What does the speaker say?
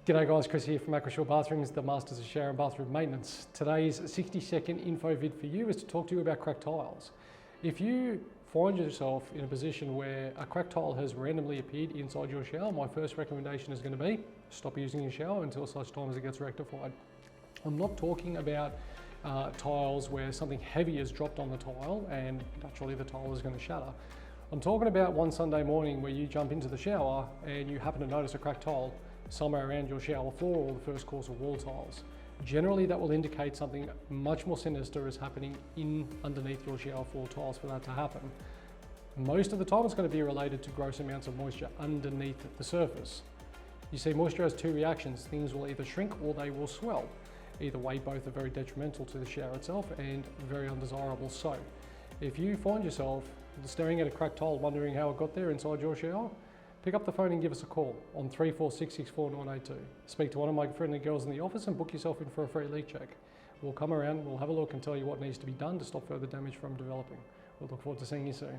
G'day guys, Chris here from Aquashield Bathrooms, the masters of shower and bathroom maintenance. Today's 60-second info vid for you is to talk to you about cracked tiles. If you find yourself in a position where a cracked tile has randomly appeared inside your shower, my first recommendation is going to be stop using your shower until such time as it gets rectified. I'm not talking about tiles where something heavy is dropped on the tile and naturally the tile is going to shatter. I'm talking about one Sunday morning where you jump into the shower and you happen to notice a cracked tile somewhere around your shower floor or the first course of wall tiles. Generally that will indicate something much more sinister is happening underneath your shower floor tiles for that to happen. Most of the time it's going to be related to gross amounts of moisture underneath the surface. You see, moisture has two reactions. Things will either shrink or they will swell. Either way, both are very detrimental to the shower itself and very undesirable. So if you find yourself staring at a cracked tile wondering how it got there inside your shower, pick up the phone and give us a call on 34664 Speak to one of my friendly girls in the office and book yourself in for a free leak check. We'll come around, we'll have a look and tell you what needs to be done to stop further damage from developing. We'll look forward to seeing you soon.